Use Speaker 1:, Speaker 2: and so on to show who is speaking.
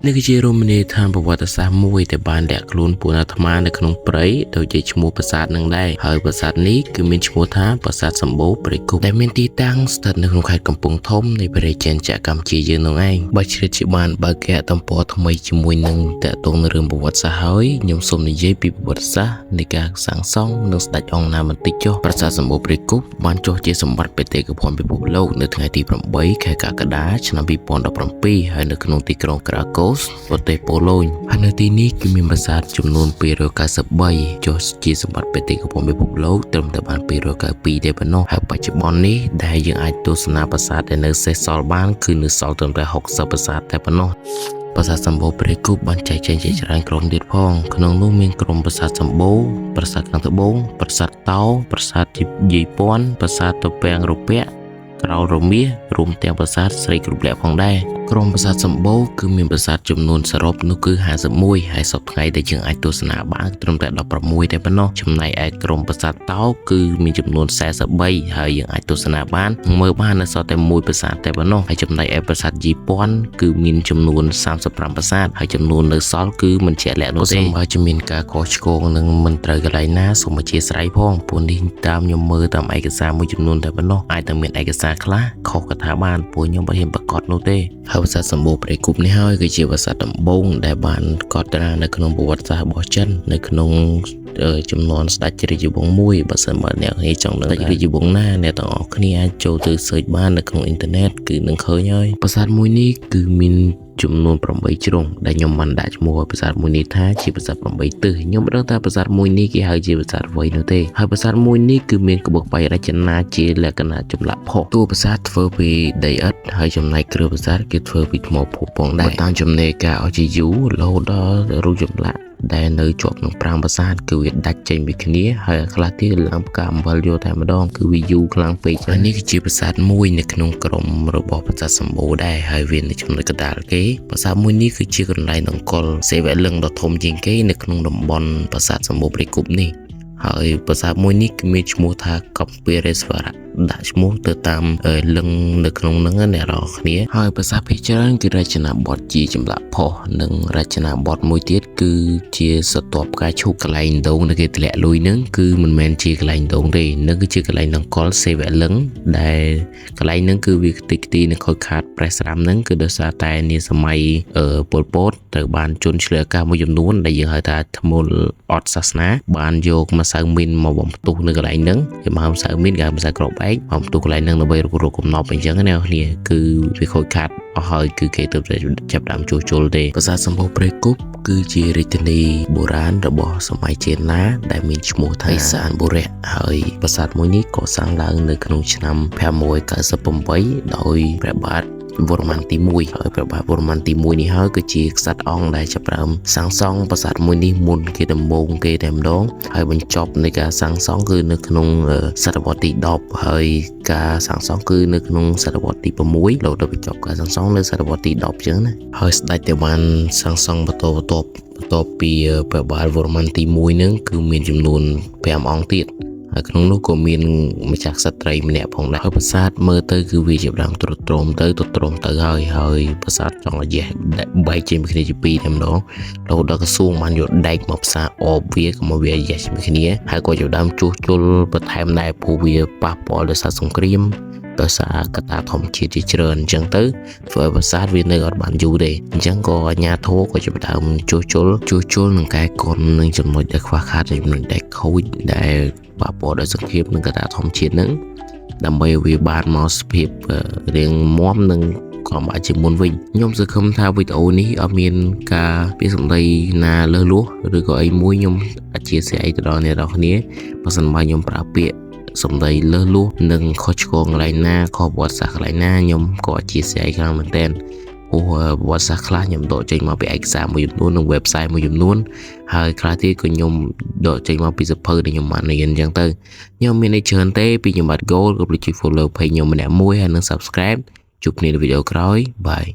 Speaker 1: នេះគឺជារមណីយដ្ឋានប្រវត្តិសាស្ត្រមួយដែលបានលាក់ខ្លួនពួកអាត្មានៅក្នុងព្រៃដោយជាឈ្មោះប្រាសាទនឹងដែរហើយប្រាសាទនេះគឺមានឈ្មោះថាប្រាសាទសម្បូរព្រៃគុកដែលមានទីតាំងស្ថិតនៅក្នុងខេត្តកំពង់ធំនៃប្រទេសចិនកម្ពុជាយើងនោះឯងបើជ្រាបជាបានបើកែតំព័ន្ធថ្មីជាមួយនឹងតកតងនៅរឿងប្រវត្តិសាស្ត្រហើយខ្ញុំសូមនិយាយពីប្រវត្តិសាស្ត្រនៃការសាងសង់និងស្ដេចអង្គណាបន្តិចចុះប្រាសាទសម្បូរព្រៃគុកបានចុះជាសម្បត្តិបេតិកភណ្ឌពិភពលោកនៅថ្ងៃទី8 ខែកក្កដាឆ្នាំ2017ហើយនៅក្នុងទីក្រុងក្រាកូសប្រទេសប៉ូឡូញហើយនៅទីនេះគឺមានប្រាសាទចំនួន293ចុះជាសម្បត្តិបេតិកភណ្ឌពិភពលោកត្រឹមតែបាន292ទេប៉ុណ្ណោះហើយបច្ចុប្បន្ននេះដែលយើងអាចទស្សនាប្រាសាទដែលនៅសេសសល់បានគឺនៅសល់ត្រឹមតែ60ប្រាសាទតែប៉ុណ្ណោះប្រាសាទសម្បូរព្រៃគុកបានចែកចេញជាច្រើនក្រុមទៀតផងក្នុងនោះមានក្រុមប្រាសាទសម្បូរប្រាសាទខាងត្បូងប្រាសាទតោប្រាសាទយាយពាន់ប្រាសាទតពាំងរពាក់ក្រោលរមាសរួមទាំងប្រាសាទស្រីគ្រប់លក្ខផងដែរក្រុមប្រាសាទសម្បូរគឺមានប្រាសាទចំនួនសរុបនោះគឺ51ហើយសពថ្ងៃដែលយើងអាចទស្សនាបានត្រឹមតែ16តែប៉ុណ្ណោះចំណែកឯក្រុមប្រាសាទតោគឺមានចំនួន43ហើយយើងអាចទស្សនាបានមើលបាននៅសល់តែមួយប្រាសាទតែប៉ុណ្ណោះហើយចំណែកឯប្រាសាទយាយពាន់គឺមានចំនួន35ប្រាសាទហើយចំនួននៅសល់គឺមិនជាក់លាក់នោះទេបើជាមានការខុសឆ្គងនិងមិនត្រូវកន្លែងណាសូមអធិស្ឋានផងពួកនេះតាមខ្ញុំមើលតាមឯកសារមួយចំនួនតែប៉ុណ្ណោះអាចតែមានឯកសារខ្លះខុសក៏ថាបានពួកខ្ញុំមិនហ៊ានប្រកាសនោះទេហើយប្រាសាទសម្បូរព្រៃគុកនេះហើយគឺជាប្រាសាទដំបូងដែលបានកត់ត្រានៅក្នុងប្រវត្តិសាស្ត្ររបស់ចិននៅក្នុងចំនួនស្ដេចរាជវង្សមួយបើសិនបើអ្នកនេះចង់ដឹងស្ដេចរាជវង្សណាអ្នកទាំងអស់គ្នាអាចចូលទៅ search បាននៅក្នុងអ៊ីនធឺណិតគឺនឹងឃើញហើយប្រាសាទមួយនេះគឺមានចំនួន8ជ្រុងដែលខ្ញុំបានដាក់ឈ្មោះប្រាសាទមួយនេះថាជាប្រាសាទ8ទិសខ្ញុំមិនដឹងថាប្រាសាទមួយនេះគេហៅជាប្រាសាទអ្វីនោះទេហើយប្រាសាទមួយនេះគឺមានក្បឹបបែករចនាជាលក្ខណៈចម្លាក់ផុសតួប្រាសាទធ្វើពីដីឥដ្ឋហើយចំណែកគ្រឿងប្រាសាទគេធ្វើពីថ្មភក់ផងដែរតាមចំណេរការអស់ជាយូររហូតដល់រូបចម្លាក់ដែលនៅជាប់នឹង5ប្រាសាទគឺវាដាច់ចេញពីគ្នាហើយខ្លះទៀតឡើងផ្កាអំបិលយកតែម្ដងគឺវាយូរខ្លាំងពេកហើយនេះគឺជាប្រាសាទមួយនៅក្នុងក្រុមរបស់ប្រាសាទសម្បូរដែរហើយវានៅចំណុចកណ្ដាលគេប្រាសាទមួយនេះគឺជាកន្លែងអង្គុលសេវលឹងដ៏ធំជាងគេនៅក្នុងតំបន់ប្រាសាទសម្បូរព្រៃគុកនេះហើយប្រាសាទមួយនេះគឺមានឈ្មោះថាកប់ពេរេស្វរៈដាក់ឈ្មោះទៅតាមលឹងនៅក្នុងហ្នឹងអ្នកនរគ្នាហើយប្រាសាទភាគច្រើនគឺរចនាបថជាចម្លាក់ផុសនិងរចនាបថមួយទៀតគឺជាសតបផ្កាឈូកកន្លែងដងដែលគេធ្លាក់លុយហ្នឹងគឺមិនមែនជាកន្លែងដងទេនឹងគឺជាកន្លែងដង្កល់សេវលឹងដែលកន្លែងហ្នឹងគឺវាខ្ទេចខ្ទីនឹងខូចខាតប្រេះស្រាំហ្នឹងគឺដោយសារតែនាសម័យប៉ុលពតត្រូវបានជន់ឈ្លីអាកាសមួយចំនួនដែលយើងហៅថាធ្មូលអត់សាសនាបានយកម្សៅមីនមកបំផ្ទុះនៅកន្លែងហ្នឹងគេមកម្សៅមីនគេម្សៅក្របបំផ្ទុះកន្លែងហ្នឹងដើម្បីរកកំណប់អញ្ចឹងណាគ្នាគឺវាខូចខាតអស់ហើយគឺគេទៅចាប់ដើមជួសជុលទេប្រាសាទសម្បូរព្រៃគុកគឺជារាជធានីបុរាណរបស់សម័យចេនឡាដែលមានឈ្មោះថាឥសានបុរៈហើយប្រាសាទមួយនេះកសាងឡើងនៅក្នុងឆ្នាំ598ដោយព្រះបាទវរ្ម័នទី1ហើយព្រះបាទវរ្ម័នទី1នេះហើយគឺជាក្សត្រអង្គដែលចាប់ផ្ដើមសាងសង់ប្រាសាទមួយនេះមុនគេដំបូងគេតែម្ដងហើយបញ្ចប់នៃការសាងសង់គឺនៅក្នុងសតវត្សទី10ហើយការសាងសង់គឺនៅក្នុងសតវត្សទី6លោកទៅបញ្ចប់ការសាងសង់នៅសតវត្សទី10អញ្ចឹងណាហើយស្ដេចដែលបានសាងសង់បន្ទាប់ពីព្រះបាទវរ្ម័នទី1ហ្នឹងគឺមានចំនួន5អង្គទៀតហើយក្នុងនោះក៏មានម្ចាស់ក្សត្រីម្នាក់ផងដែរហើយប្រាសាទមើលទៅគឺវាជាដើមទ្រុឌទ្រោមទៅហើយប្រាសាទចង់ឲ្យយះបែកចេញពីគ្នាជាពីរតែម្ដងរហូតដល់ក្រសួងបានយកដែកមកផ្សារអបវាកុំឲ្យវាយះជាមួយគ្នាហើយក៏ជាដើមជួសជុលបន្ថែមដែរព្រោះវាប៉ះពាល់ដោយសារសង្គ្រាមដោយសារកត្តាធម្មជាតិជាច្រើនអញ្ចឹងទៅធ្វើឲ្យប្រាសាទវានៅអត់បានយូរទេអញ្ចឹងក៏អាជ្ញាធរក៏ចាប់ផ្ដើមជួសជុលនឹងកែកុននឹងចំណុចដែលខ្វះខាតចំណុចដែលខូចដែលប៉ះពាល់ដោយសង្គ្រាមនឹងកត្តាធម្មជាតិហ្នឹងដើម្បីវាបានមកសភាពរៀងមាំនិងក៏អាចជាមុនវិញខ្ញុំសង្ឃឹមថាវីដេអូនេះអត់មានការពាក្យសម្ដីណាលើសលួសឬក៏អីមួយខ្ញុំអធិស្ឋានទៅដល់អ្នកនរគ្នាបើសិនបើខ្ញុំប្រើពាក្យសម្ដីលើសលួសនិងខុសឆ្គងកន្លែងណាខុសប្រវត្តិសាស្ត្រកន្លែងណាខ្ញុំក៏អធិស្ឋានខ្លាំងមែនទែនព្រោះប្រវត្តិសាស្ត្រខ្លះខ្ញុំដកចេញមកពីឯកសារមួយចំនួននិង website មួយចំនួនហើយខ្លះទៀតក៏ខ្ញុំដកចេញមកពីសៀវភៅដែលខ្ញុំបានរៀនអញ្ចឹងទៅខ្ញុំមានន័យច្រើនទេពីខ្ញុំបាត់ goal ក៏ភ្លេចជួយ follow page ខ្ញុំម្នាក់មួយហើយនិង subscribe ជួបគ្នានៅវីដេអូក្រោយបាយ